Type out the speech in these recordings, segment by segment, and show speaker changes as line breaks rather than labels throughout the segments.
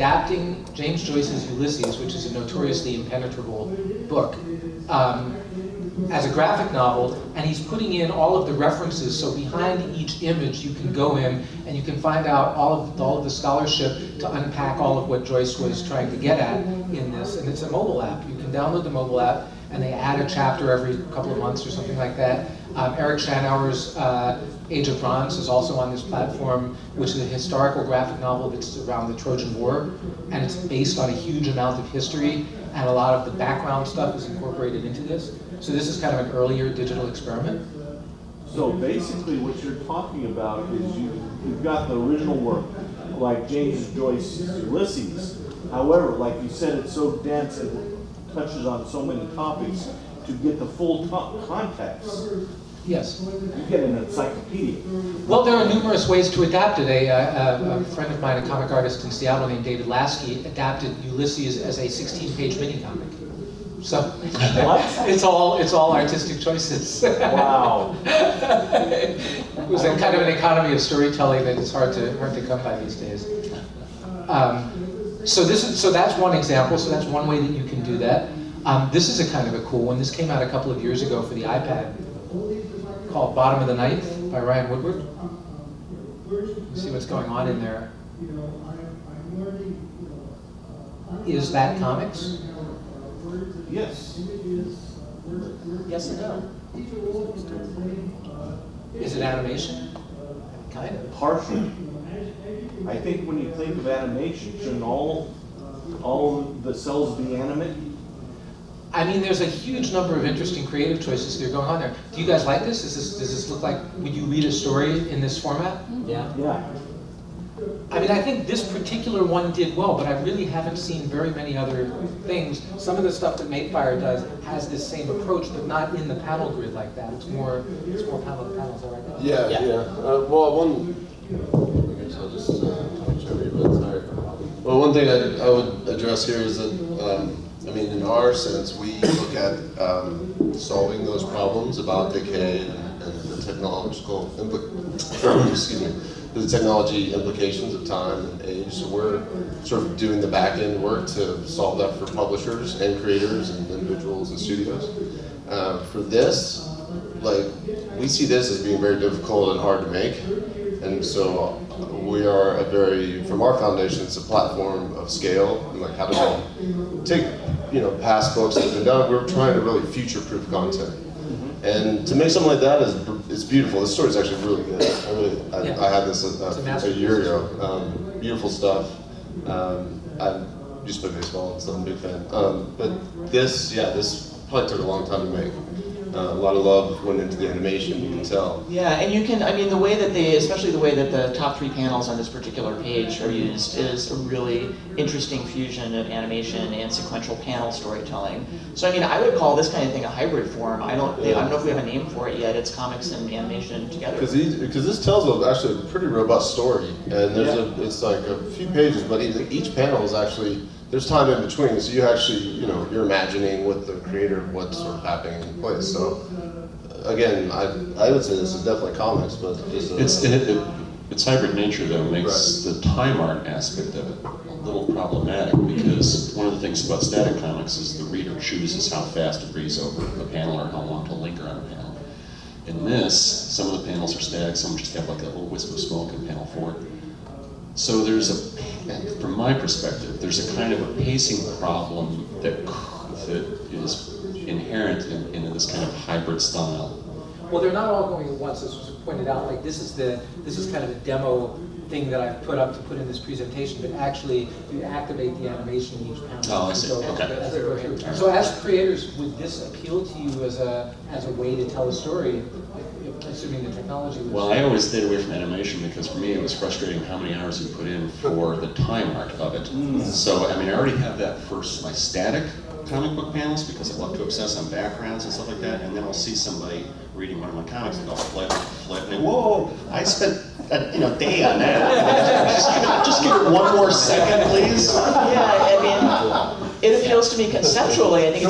adapting James Joyce's Ulysses, which is a notoriously impenetrable book, as a graphic novel, and he's putting in all of the references. So behind each image, you can go in and you can find out all of the scholarship to unpack all of what Joyce was trying to get at in this. And it's a mobile app. You can download the mobile app, and they add a chapter every couple of months or something like that. Eric Schanauer's Age of Bronze is also on this platform, which is a historical graphic novel that's around the Trojan War, and it's based on a huge amount of history, and a lot of the background stuff is incorporated into this. So this is kind of an earlier digital experiment.
So basically what you're talking about is you've got the original work, like James Joyce's Ulysses. However, like you said, it's so dense and touches on so many topics. To get the full context,
yes,
you get an encyclopedia.
Well, there are numerous ways to adapt it. A friend of mine, a comic artist in Seattle named David Lasky, adapted Ulysses as a 16-page mini-comic. So
what?
It's all artistic choices.
Wow.
It was a kind of an economy of storytelling that is hard to come by these days. So that's one example. So that's one way that you can do that. This is a kind of a cool one. This came out a couple of years ago for the iPad, called Bottom of the Ninth by Ryan Woodward. You see what's going on in there. Is that comics?
Yes.
Yes and no. Is it animation? Kind of.
Partially. I think when you think of animation, shouldn't all the cells be animate?
I mean, there's a huge number of interesting creative choices that are going on there. Do you guys like this? Does this look like, would you read a story in this format?
Yeah.
Yeah.
I mean, I think this particular one did well, but I really haven't seen very many other things. Some of the stuff that Makefire does has this same approach, but not in the panel grid like that. It's more panel to panel. Is that right?
Yeah, yeah. Well, I guess I'll just show you, but sorry. Well, one thing I would address here is that, I mean, in our sense, we look at solving those problems about decay and the technological the technology implications of time and age. So we're sort of doing the back end work to solve that for publishers and creators and individuals and studios. For this, like, we see this as being very difficult and hard to make. And so we are from our foundation, it's a platform of scale, and like how to take, past books that have been done. We're trying to really future-proof content. And to make something like that is beautiful. This story is actually really good. I had this a year ago. Beautiful stuff. I used to play baseball, so I'm a big fan. But this probably took a long time to make. A lot of love went into the animation, you can tell.
Yeah, and you can, especially the way that the top 3 panels on this particular page are used is a really interesting fusion of animation and sequential panel storytelling. So I would call this kind of thing a hybrid form. I don't know if we have a name for it yet. It's comics and animation together.
Because this tells actually a pretty robust story, and it's like a few pages, but each panel is actually, there's time in between, so you actually, you're imagining with the creator what's sort of happening in place. So, again, I would say this is definitely comics, but
its hybrid nature though makes the time art aspect of it a little problematic, because one of the things about static comics is the reader chooses how fast to breeze over a panel or how long to linger on a panel. In this, some of the panels are static, some just have like a little wisp of smoke in panel 4. So from my perspective, there's a kind of a pacing problem that is inherent in this kind of hybrid style.
Well, they're not all going at once, as was pointed out. Like this is kind of a demo thing that I've put up to put in this presentation, but actually you activate the animation in each panel.
Oh, I see. Okay.
So as creators, would this appeal to you as a way to tell a story, assuming the technology was...
Well, I always stayed away from animation because for me it was frustrating how many hours you put in for the time art of it. So, I already have that for my static comic book panels because I love to obsess on backgrounds and stuff like that, and then I'll see somebody reading one of my comics and go flip, and whoa, I spent a day on that. Just give it one more second, please.
Yeah, it appeals to me conceptually. I think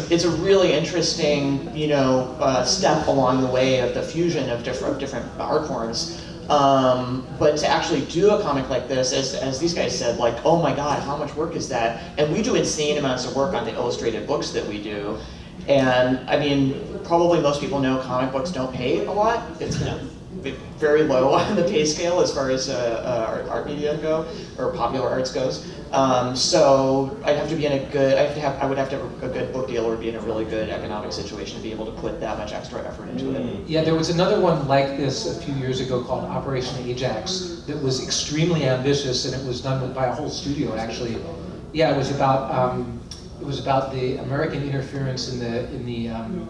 it's a really interesting, step along the way of the fusion of different art forms. But to actually do a comic like this, as these guys said, like, oh my god, how much work is that? And we do insane amounts of work on the illustrated books that we do. And I mean, probably most people know comic books don't pay a lot. It's very low on the pay scale as far as art media go, or popular arts goes. So I'd have to be in a good, I would have to have a good book deal or be in a really good economic situation to be able to put that much extra effort into it.
Yeah, there was another one like this a few years ago called Operation Ajax that was extremely ambitious, and it was done by a whole studio actually. Yeah, it was about the American interference in the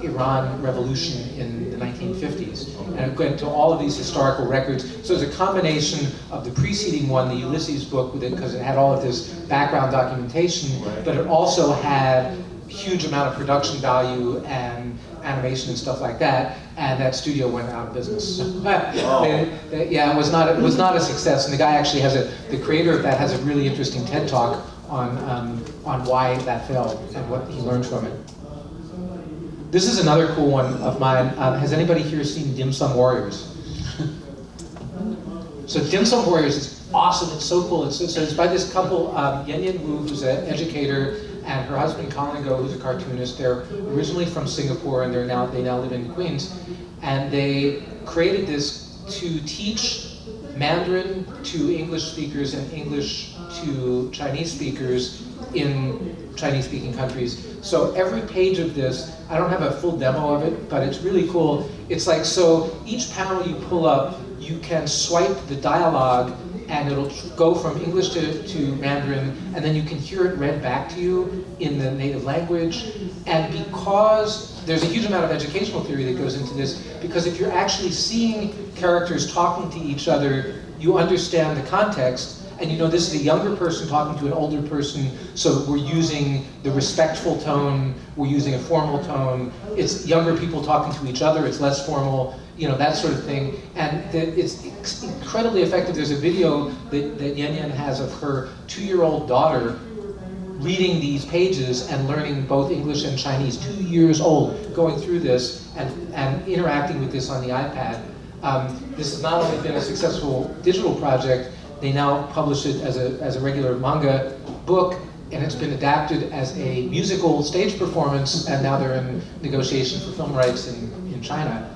Iran Revolution in the 1950s, and it went into all of these historical records. So it's a combination of the preceding one, the Ulysses book, with it because it had all of this background documentation, but it also had a huge amount of production value and animation and stuff like that. And that studio went out of business. Yeah, it was not a success. And the guy actually the creator of that has a really interesting TED talk on why that failed and what he learned from it. This is another cool one of mine. Has anybody here seen Dim Sum Warriors? So Dim Sum Warriors is awesome. It's so cool. It's by this couple, Yen Yen Wu, who's an educator, and her husband Colin Go, who's a cartoonist. They're originally from Singapore, and they now live in Queens. And they created this to teach Mandarin to English speakers and English to Chinese speakers in Chinese-speaking countries. So every page of this, I don't have a full demo of it, but it's really cool. It's like, so each panel you pull up, you can swipe the dialogue and it'll go from English to Mandarin, and then you can hear it read back to you in the native language. And because there's a huge amount of educational theory that goes into this, because if you're actually seeing characters talking to each other, you understand the context, and you know this is a younger person talking to an older person, so we're using the respectful tone, we're using a formal tone, it's younger people talking to each other, it's less formal, you know, that sort of thing. And it's incredibly effective. There's a video that Yen Yen has of her 2-year-old daughter reading these pages and learning both English and Chinese, 2 years old, going through this and interacting with this on the iPad. This has not only been a successful digital project, they now publish it as a regular manga book, and it's been adapted as a musical stage performance, and now they're in negotiation for film rights in China.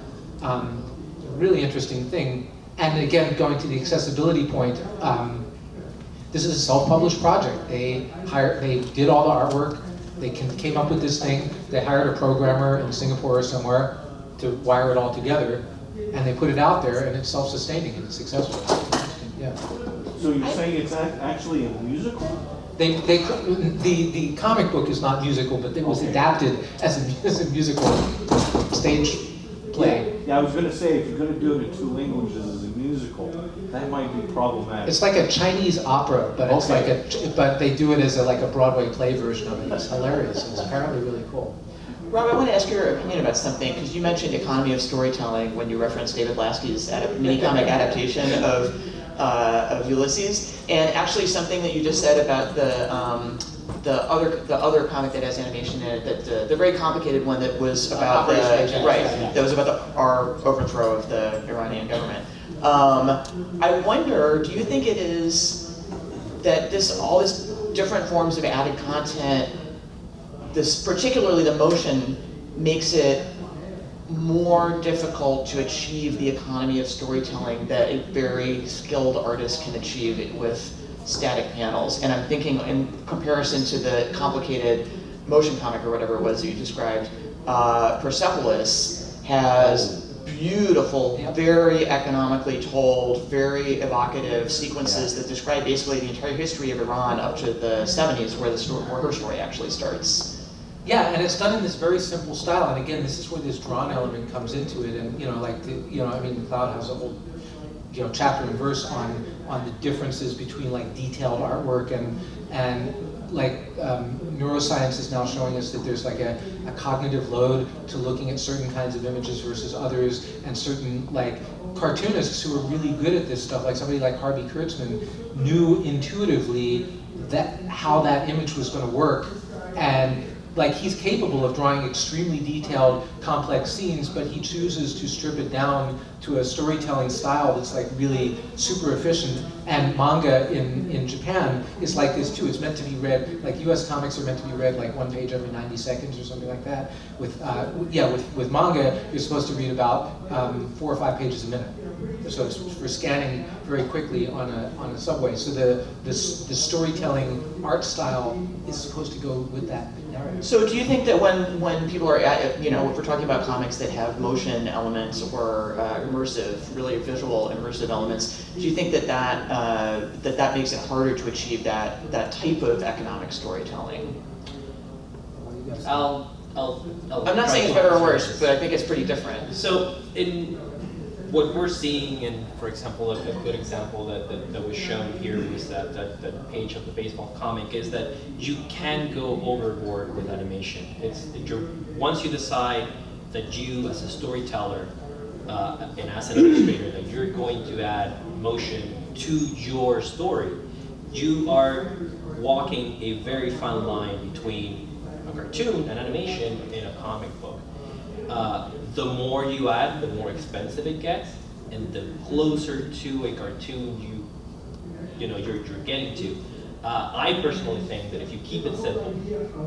Really interesting thing. And again, going to the accessibility point, this is a self-published project. They did all the artwork, they came up with this thing, they hired a programmer in Singapore or somewhere to wire it all together, and they put it out there, and it's self-sustaining and it's successful. Yeah.
So you're saying it's actually a musical?
The comic book is not musical, but it was adapted as a musical stage play.
Yeah, I was going to say, if you're going to do it in 2 languages as a musical, that might be problematic.
It's like a Chinese opera, but it's but they do it as a Broadway play version of it. It's hilarious. It's apparently really cool.
Rob, I want to ask your opinion about something, because you mentioned economy of storytelling when you referenced David Lasky's mini-comic adaptation of Ulysses, and actually something that you just said about the other comic that has animation in it, that the very complicated one that was about that was about our overthrow of the Iranian government. I wonder, do you think it is that all this different forms of added content, this particularly the motion, makes it more difficult to achieve the economy of storytelling that a very skilled artist can achieve with static panels? And I'm thinking in comparison to the complicated motion comic or whatever it was that you described, Persepolis has beautiful, very economically told, very evocative sequences that describe basically the entire history of Iran up to the 70s, where her story actually starts.
Yeah, and it's done in this very simple style. And again, this is where this drawn element comes into it. And McLeod has a whole chapter and verse on the differences between detailed artwork and neuroscience is now showing us that there's a cognitive load to looking at certain kinds of images versus others, and certain cartoonists who are really good at this stuff, like somebody like Harvey Kurtzman, knew intuitively how that image was going to work, and like he's capable of drawing extremely detailed, complex scenes, but he chooses to strip it down to a storytelling style that's like really super efficient. And manga in Japan is like this too. It's meant to be read, like US comics are meant to be read like one page every 90 seconds or something like that. With manga, you're supposed to read about 4 or 5 pages a minute. So it's for scanning very quickly on a subway. So the storytelling art style is supposed to go with that narrative.
So do you think that when people are, if we're talking about comics that have motion elements or immersive, really visual immersive elements, do you think that makes it harder to achieve that type of economic storytelling?
I'm
I'm not saying it's better or worse, but I think it's pretty different.
So in what we're seeing, and for example, a good example that was shown here was that page of the baseball comic, is that you can go overboard with animation. Once you decide that you, as a storyteller and as an illustrator, that you're going to add motion to your story, you are walking a very fine line between a cartoon and animation in a comic book. The more you add, the more expensive it gets, and the closer to a cartoon you're getting to. I personally think that if you keep it simple,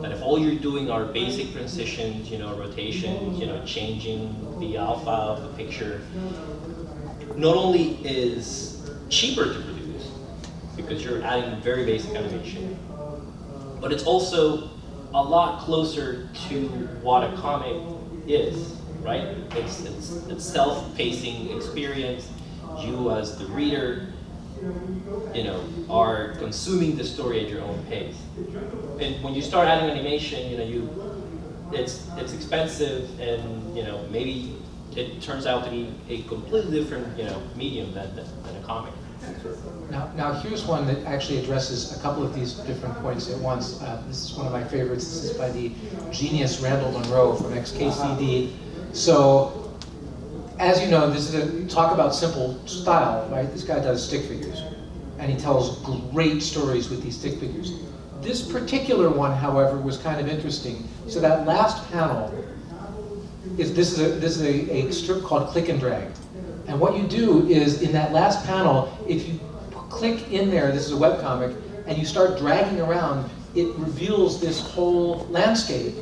that if all you're doing are basic transitions, rotations, changing the alpha of the picture, not only is cheaper to produce because you're adding very basic animation, but it's also a lot closer to what a comic is, right? It's self-pacing experience. You as the reader, are consuming the story at your own pace. And when you start adding animation, it's expensive, and maybe it turns out to be a completely different medium than a comic.
Now here's one that actually addresses a couple of these different points at once. This is one of my favorites. This is by the genius Randall Munroe from XKCD. So, as you know, this is talk about simple style, right? This guy does stick figures, and he tells great stories with these stick figures. This particular one, however, was kind of interesting. So that last panel is this is a strip called Click and Drag. And what you do is, in that last panel, if you click in there, this is a webcomic, and you start dragging around, it reveals this whole landscape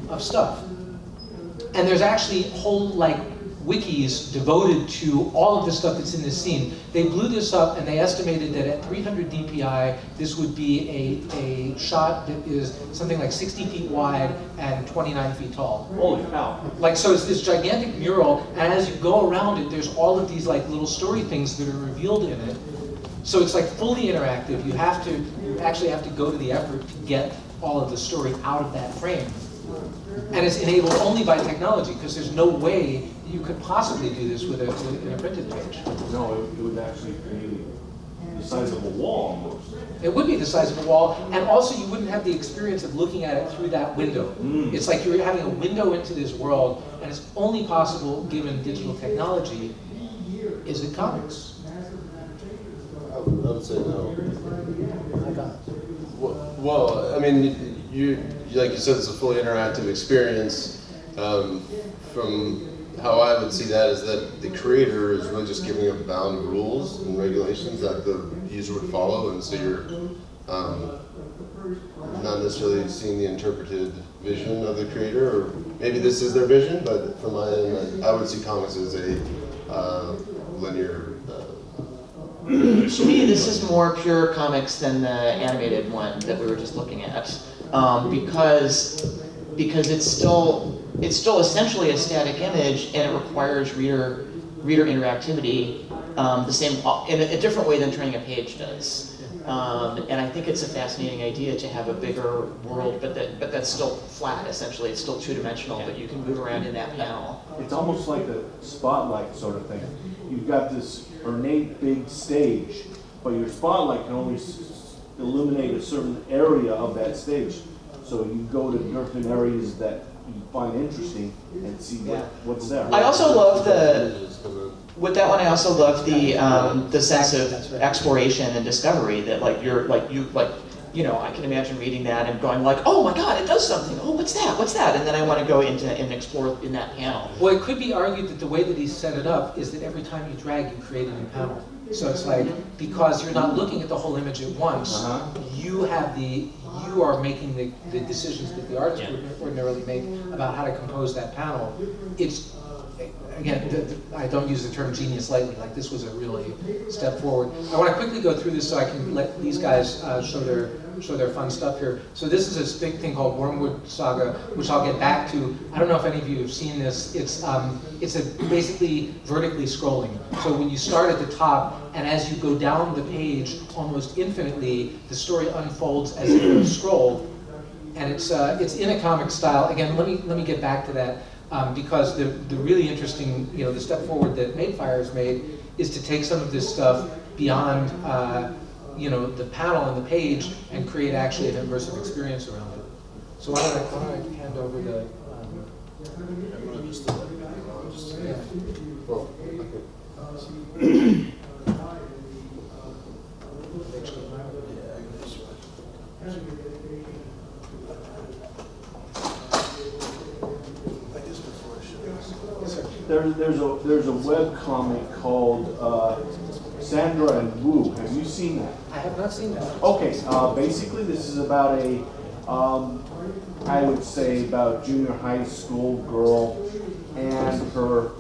of stuff. And there's actually whole wikis devoted to all of the stuff that's in this scene. They blew this up, and they estimated that at 300 DPI, this would be a shot that is something like 60 feet wide and 29 feet tall.
Holy cow.
So it's this gigantic mural, and as you go around it, there's all of these little story things that are revealed in it. So it's fully interactive. You actually have to go to the effort to get all of the story out of that frame. And it's enabled only by technology, because there's no way you could possibly do this in a printed page.
No, it would actually be the size of a wall almost.
It would be the size of a wall, and also you wouldn't have the experience of looking at it through that window. It's like you're having a window into this world, and it's only possible, given digital technology, is it comics.
I would say no. Well, I mean, like you said, it's a fully interactive experience. From how I would see that is that the creator is really just giving up bound rules and regulations that the user would follow, and so you're not necessarily seeing the interpreted vision of the creator, or maybe this is their vision, but from my end, I would see comics as a linear.
To me, this is more pure comics than the animated one that we were just looking at, because it's still essentially a static image, and it requires reader interactivity the same in a different way than turning a page does. And I think it's a fascinating idea to have a bigger world, but that's still flat. Essentially, it's still two-dimensional, but you can move around in that panel.
It's almost like a spotlight sort of thing. You've got this ornate big stage, but your spotlight can only illuminate a certain area of that stage. So you go to different areas that you find interesting and see what's there.
I also love with that one. I also love the sense of exploration and discovery that you know, I can imagine reading that and going like, oh my God, it does something. Oh, what's that? What's that? And then I want to go into and explore in that panel.
Well, it could be argued that the way that he's set it up is that every time you drag, you create a new panel. So it's like, because you're not looking at the whole image at once, you are making the decisions that the artist would ordinarily make about how to compose that panel. It's, again, I don't use the term genius lightly, like this was a really step forward. I want to quickly go through this so I can let these guys show their fun stuff here. So this is a big thing called Wormwood Saga, which I'll get back to. I don't know if any of you have seen this. It's basically vertically scrolling. So when you start at the top, and as you go down the page almost infinitely, the story unfolds as you scroll. And it's in a comic style. Again, let me get back to that. Because the really interesting, you know, the step forward that Madefire has made is to take some of this stuff beyond, you know, the panel and the page and create actually an immersive experience around it. So why don't I hand over the...
I'm gonna just let it on, just,
Yeah.
well,
There's a web comic called Sandra and Wu. Have you seen that?
I have not seen that.
Okay, basically this is about a, I would say about junior high school girl and her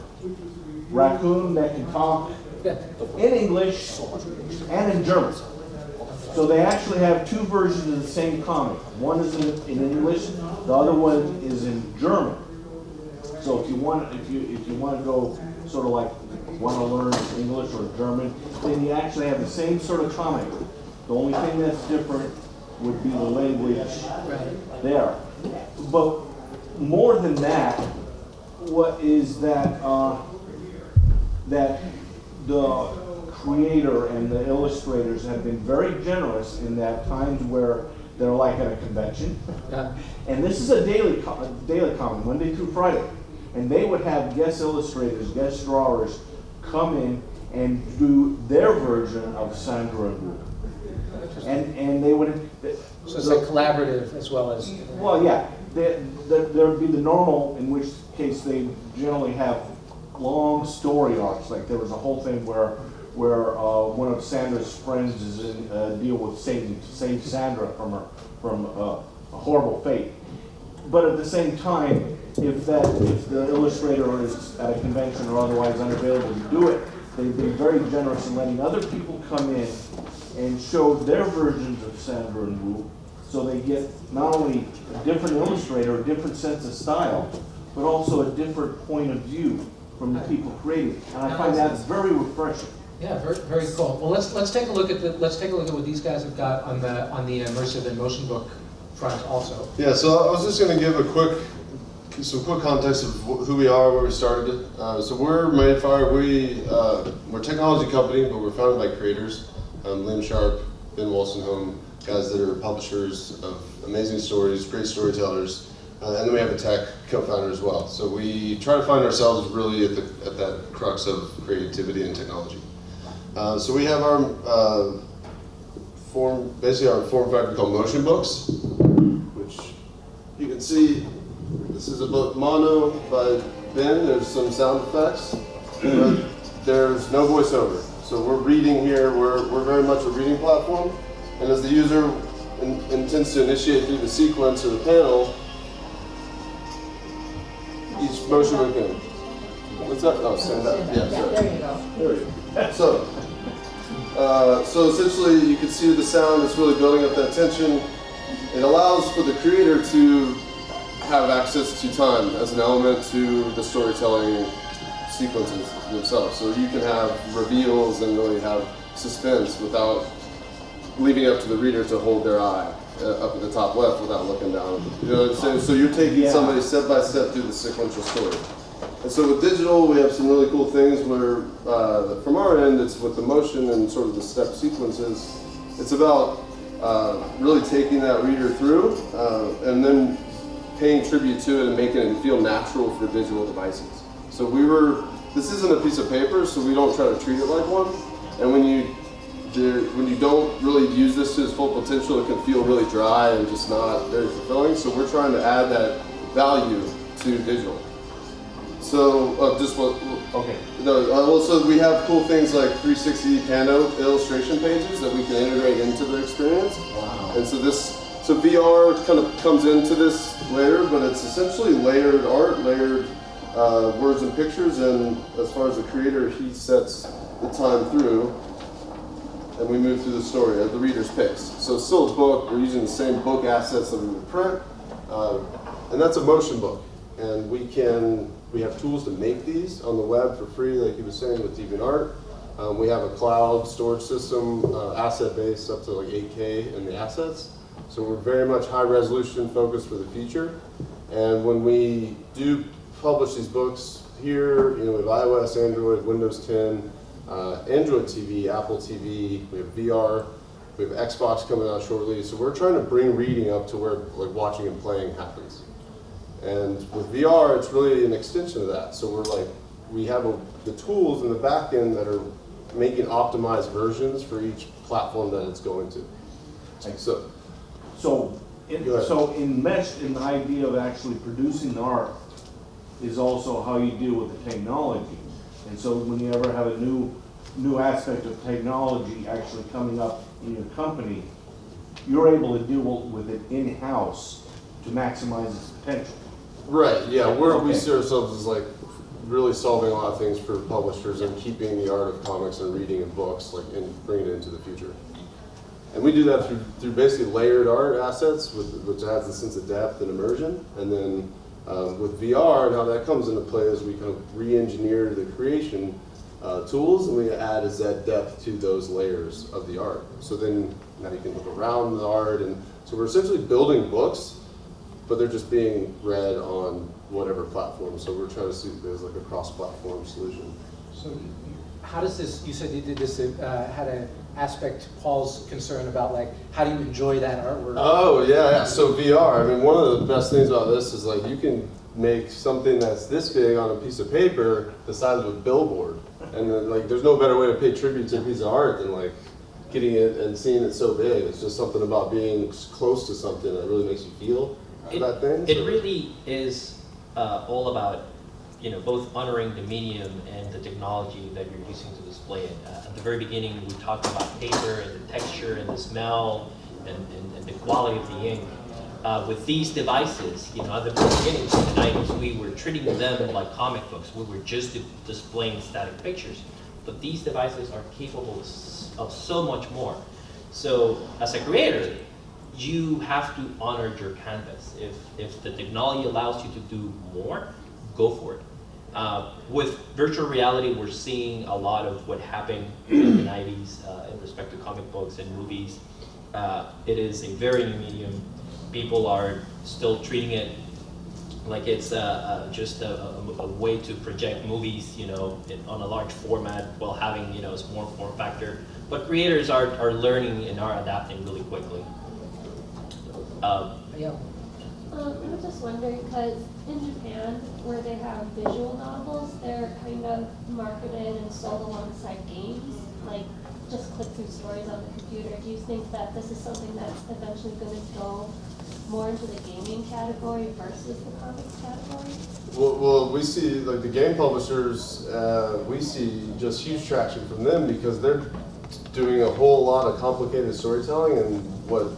raccoon that can talk in English and in German. So they actually have two versions of the same comic. One is in English, the other one is in German. So if you want to go sort of like want to learn English or German, then you actually have the same sort of comic. The only thing that's different would be the language there. But more than that, what is that that the creator and the illustrators have been very generous in that times where they're like at a convention, and this is a daily comic, Monday through Friday. And they would have guest illustrators, guest drawers come in and do their version of Sandra and Wu. And they would...
So it's like collaborative as well as...
Well, yeah. There would be the normal, in which case they generally have long story arcs. Like there was a whole thing where one of Sandra's friends is in a deal with Satan to save Sandra from a horrible fate. But at the same time, if the illustrator is at a convention or otherwise unavailable to do it, they've been very generous in letting other people come in and show their versions of Sandra and Wu, so they get not only a different illustrator, a different sense of style, but also a different point of view from the people creating it. And I find that very refreshing.
Yeah, very, very cool. Well, let's take a look at what these guys have got on the immersive and motion book front also.
yeah, so I was just going to give some quick context of who we are, where we started. So we're Madefire. We're a technology company, but we're founded by creators. Liam Sharp, Ben Wolstenholme, guys that are publishers of amazing stories, great storytellers, and then we have a tech co-founder as well. So we try to find ourselves really at that crux of creativity and technology. So we have our form factor called motion books, which you can see. This is a book, Mono by Ben. There's some sound effects, but there's no voiceover. So we're reading here. We're very much a reading platform, and as the user intends to initiate through the sequence or the panel, each motion we can. What's that? Oh, stand up. Yeah, sorry.
There you go.
There you go. So essentially, you can see the sound is really building up that tension. It allows for the creator to have access to time as an element to the storytelling sequences themselves. So you can have reveals and really have suspense without leaving it up to the reader to hold their eye up at the top left without looking down. You know what I'm saying? So you're taking somebody step by step through the sequential story. And so with digital, we have some really cool things where, from our end, it's with the motion and sort of the step sequences. It's about really taking that reader through and then paying tribute to it and making it feel natural for digital devices. So this isn't a piece of paper, so we don't try to treat it like one. And when you when you don't really use this to its full potential, it can feel really dry and just not very fulfilling. So we're trying to add that value to digital. So
Okay.
So we have cool things like 360 pano illustration pages that we can integrate into the experience.
Wow.
And so VR kind of comes into this layer, but it's essentially layered art, layered words and pictures, and as far as the creator, he sets the time through, and we move through the story at the reader's pace. So it's still a book, we're using the same book assets that we would print, and that's a motion book. And we have tools to make these on the web for free, like he was saying, with DeviantArt. We have a cloud storage system, asset base up to like 8K in the assets. So we're very much high resolution focused for the future. And when we do publish these books here, we have iOS, Android, Windows 10, Android TV, Apple TV, we have VR, we have Xbox coming out shortly. So we're trying to bring reading up to where like watching and playing happens. And with VR, it's really an extension of that. So we have the tools in the back end that are making optimized versions for each platform that it's going to.
So enmeshed in the idea of actually producing the art is also how you deal with the technology. And so when you ever have a new aspect of technology actually coming up in your company, you're able to deal with it in-house to maximize its potential.
Right, yeah, we see ourselves as like really solving a lot of things for publishers and keeping the art of comics and reading and books, like, and bringing it into the future. And we do that through basically layered art assets, which adds a sense of depth and immersion. And then with VR, and how that comes into play is we kind of re-engineer the creation tools, and we add that depth to those layers of the art. So then now you can look around the art, and so we're essentially building books, but they're just being read on whatever platform. So we're trying to see if there's like a cross-platform solution.
So how does this, you said you did this, had an aspect, Paul's concern about like, how do you enjoy that artwork?
Oh, yeah. So VR, I mean, one of the best things about this is like you can make something that's this big on a piece of paper the size of a billboard. And then like, there's no better way to pay tribute to a piece of art than like getting it and seeing it so big. It's just something about being close to something that really makes you feel that thing.
It really is all about, both honoring the medium and the technology that you're using to display it. At the very beginning, we talked about paper and the texture and the smell and the quality of the ink. With these devices, at the very beginning of the 90s, we were treating them like comic books. We were just displaying static pictures. But these devices are capable of so much more. So as a creator, you have to honor your canvas. If the technology allows you to do more, go for it. With virtual reality, we're seeing a lot of what happened in the 90s in respect to comic books and movies. It is a very new medium. People are still treating it like it's just a way to project movies, on a large format while having, a small form factor. But creators are learning and are adapting really quickly.
Yeah.
I was just wondering, because in Japan, where they have visual novels, they're kind of marketed and sold alongside games, like just click-through stories on the computer. Do you think that this is something that's eventually going to go more into the gaming category versus the comics category?
Well, we see, like the game publishers, we see just huge traction from them because they're doing a whole lot of complicated storytelling, and what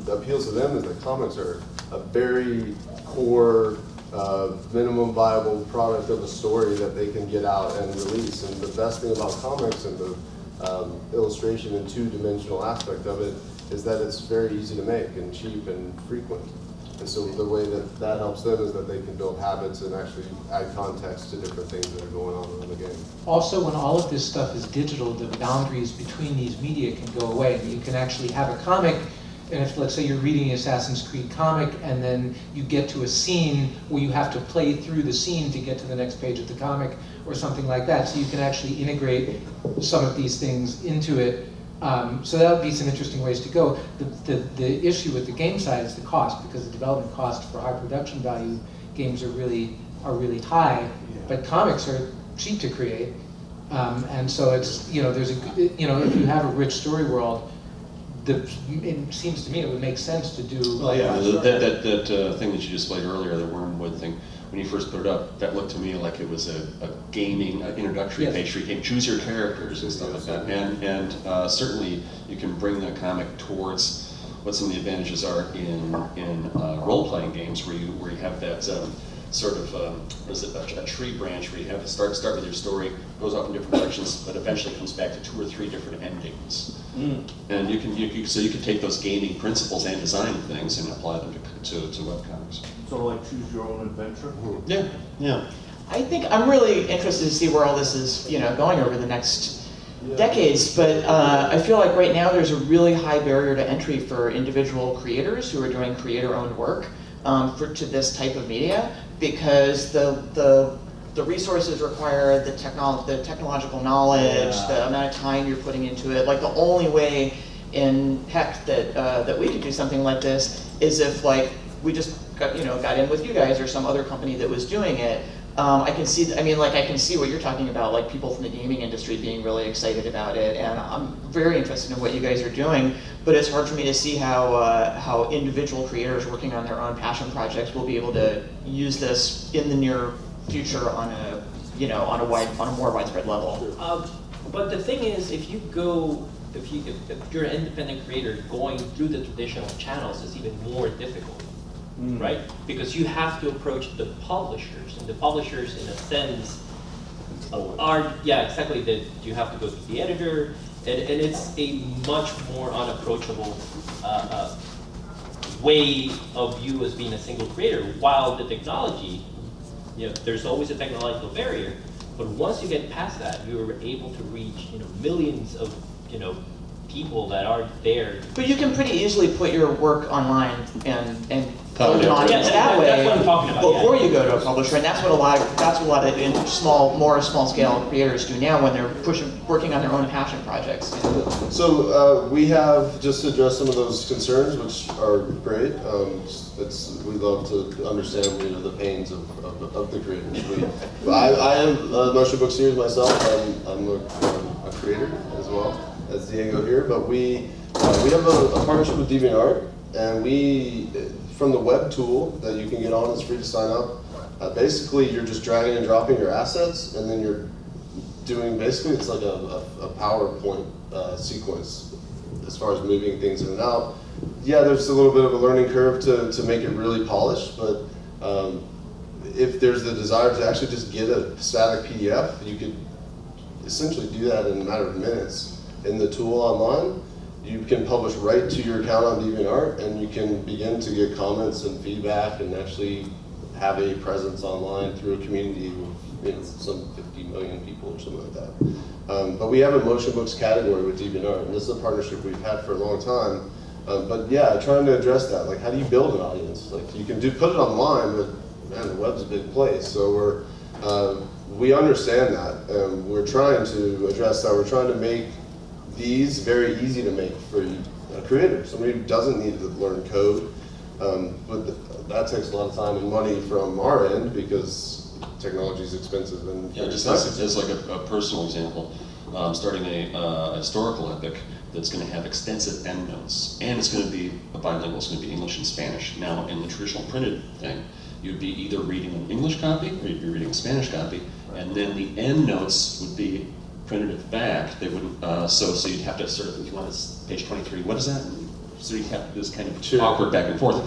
appeals to them is that comics are a very core, minimum viable product of a story that they can get out and release. And the best thing about comics and the illustration and two-dimensional aspect of it is that it's very easy to make and cheap and frequent. And so the way that helps them is that they can build habits and actually add context to different things that are going on in the game.
Also, when all of this stuff is digital, the boundaries between these media can go away. You can actually have a comic, and if, let's say, you're reading an Assassin's Creed comic, and then you get to a scene where you have to play through the scene to get to the next page of the comic, or something like that. So you can actually integrate some of these things into it. So that would be some interesting ways to go. The issue with the game side is the cost, because the development cost for high production value games are really high, but comics are cheap to create. And so it's, there's if you have a rich story world, it seems to me it would make sense to do.
Well, yeah, that thing that you displayed earlier, the wormwood thing, when you first put it up, that looked to me like it was a gaming introductory page where you can choose your characters and stuff like that. And certainly you can bring the comic towards what some of the advantages are in role-playing games where you have that sort of a tree branch where you have to start with your story, goes off in different directions, but eventually comes back to 2 or 3 different endings. And you can take those gaming principles and design things and apply them to webcomics.
Sort of like choose your own adventure.
Yeah, yeah.
I think I'm really interested to see where all this is, going over the next decades. But I feel like right now there's a really high barrier to entry for individual creators who are doing creator-owned work to this type of media, because the resources required, the technological knowledge, the amount of time you're putting into it. Like the only way in heck that we could do something like this is if we just got in with you guys or some other company that was doing it. I can see what you're talking about, like people from the gaming industry being really excited about it, and I'm very interested in what you guys are doing. But it's hard for me to see how individual creators working on their own passion projects will be able to use this in the near future on a more widespread level.
But the thing is, if you're an independent creator, going through the traditional channels is even more difficult. Right? Because you have to approach the publishers, and the publishers, in a sense, are exactly that you have to go through the editor, and it's a much more unapproachable way of you as being a single creator. While the technology, there's always a technological barrier, but once you get past that, you are able to reach millions of people that are there.
But you can pretty easily put your work online and build an
Yeah,
audience that way
that's what I'm talking about,
before you go to a publisher, and that's what a lot of small scale creators do now when they're working on their own passion projects.
So we have, just to address some of those concerns, which are great. We love to understand the pains of the creators. I am a motion book series myself. I'm a creator as well as Diego here, but we have a partnership with DeviantArt, and from the web tool that you can get on, it's free to sign up. Basically, you're just dragging and dropping your assets, and then you're doing, basically it's like a PowerPoint sequence as far as moving things in and out. Yeah, there's a little bit of a learning curve to make it really polished, but if there's the desire to actually just get a static PDF, you could essentially do that in a matter of minutes. In the tool online, you can publish right to your account on DeviantArt, and you can begin to get comments and feedback and actually have a presence online through a community with some 50 million people or something like that. But we have a motion books category with DeviantArt, and this is a partnership we've had for a long time. But yeah, trying to address that, like how do you build an audience? Like you can put it online, but man, the web's a big place. So we understand that. We're trying to address that. We're trying to make these very easy to make for a creator, somebody who doesn't need to learn code, but that takes a lot of time and money from our end because technology is expensive. And
just as like a personal example, starting a historical epic that's going to have extensive endnotes, and it's going to be bilingual. It's going to be English and Spanish. Now, in the traditional printed thing, you'd be either reading an English copy or you'd be reading a Spanish copy, and then the endnotes would be printed at the back. They wouldn't. So you'd have to sort of, if you want this page 23, what is that? So you'd have this kind of awkward back and forth.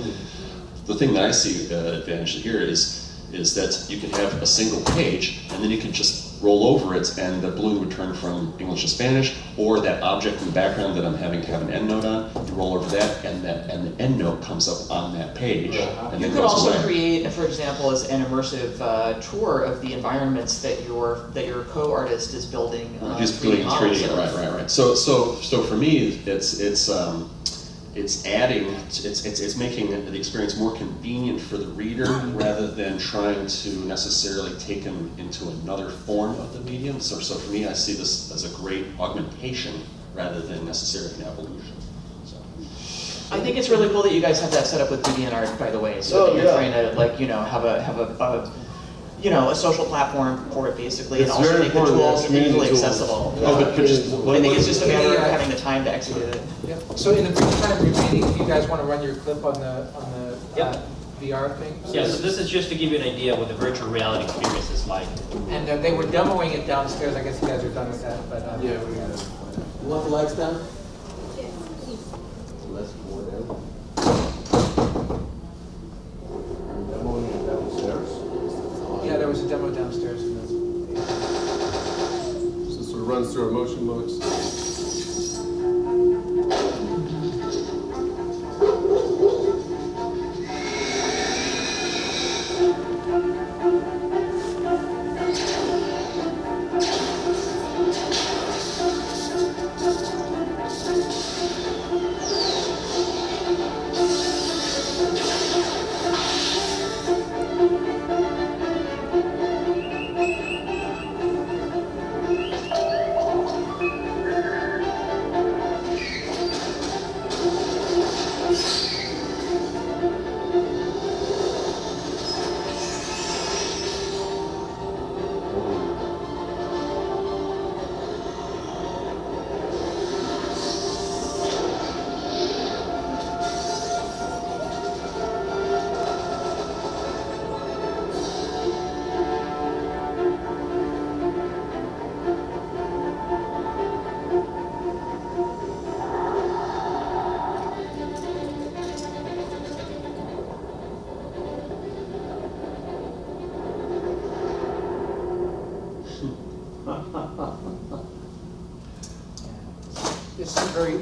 The thing that I see advantage here is that you can have a single page, and then you can just roll over it, and the balloon would turn from English to Spanish, or that object in the background that I'm having to have an endnote on, you roll over that, and the endnote comes up on that page. And
you could also create, for example, as an immersive tour of the environments that your co-artist is building.
Just doing 3D, right. So for me, it's making the experience more convenient for the reader rather than trying to necessarily take them into another form of the medium. So for me, I see this as a great augmentation rather than necessarily an evolution. So.
I think it's really cool that you guys have that set up with DeviantArt, by the way. So that you're trying to have you know, a social platform for it basically, and
It's
also
very
make the
important,
tools
yeah, community
easily
tools.
accessible.
Oh, but just
I think it's just a matter of
Yeah.
having the time to execute it.
Yep. So in the brief time remaining, if you guys want to run your clip on the
Yep.
VR thing?
Yeah, so this is just to give you an idea what the virtual reality experience is like.
And they were demoing it downstairs. I guess you guys are done with that, but
Yeah, we got it.
You want the lights down?
Yes, please.
Let's pour it out.
Demoing it downstairs.
yeah, there was a demo downstairs.
So this sort of runs through our motion modes.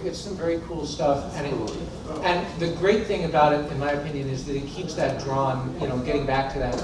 It's some very cool stuff, and the great thing about it, in my opinion, is that it keeps that drawn. You know, getting back to that,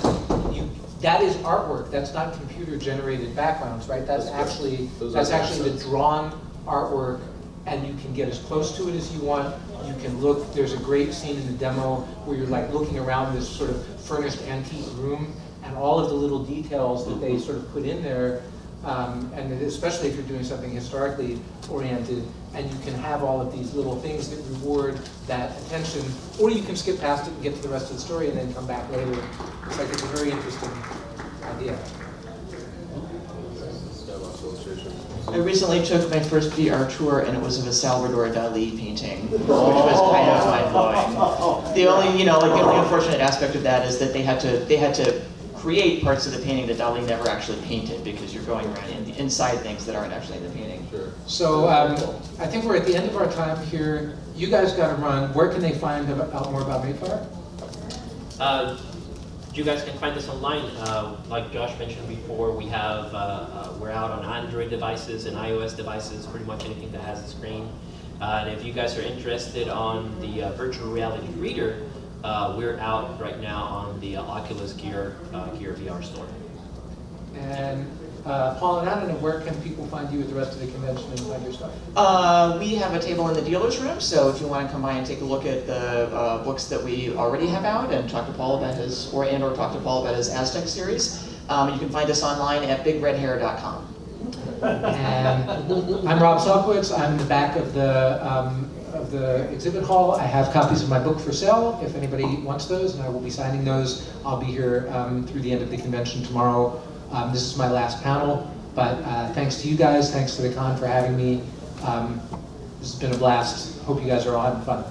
that is artwork. That's not computer-generated backgrounds, right? That's actually
those are
the
assets.
drawn artwork, and you can get as close to it as you want. You can look. There's a great scene in the demo where you're like looking around this sort of furnished antique room, and all of the little details that they sort of put in there. And especially if you're doing something historically oriented, and you can have all of these little things that reward that attention, or you can skip past it and get to the rest of the story and then come back later. It's like it's a very interesting idea.
I recently took my first VR tour, and it was of a Salvador Dali painting, which was kind of mind-blowing. The only, you know, like the only unfortunate aspect of that is that they had to create parts of the painting that Dali never actually painted, because you're going around inside things that aren't actually in the painting.
Sure.
So I think we're at the end of our time here. You guys got to run. Where can they find out more about Mayflower?
You guys can find us online. Like Josh mentioned before, we're out on Android devices and iOS devices, pretty much anything that has a screen. And if you guys are interested on the virtual reality reader, we're out right now on the Oculus Gear VR store.
And Paul and Anna, where can people find you at the rest of the convention and find your stuff?
We have a table in the dealer's room, so if you want to come by and take a look at the books that we already have out and talk to Paul about or talk to Paul about his Aztec series, you can find us online at bigredhair.com.
And I'm Rob Salkowitz. I'm in the back of the exhibit hall. I have copies of my book for sale if anybody wants those, and I will be signing those. I'll be here through the end of the convention tomorrow. This is my last panel, but thanks to you guys, thanks to the con for having me. This has been a blast. Hope you guys are all having fun.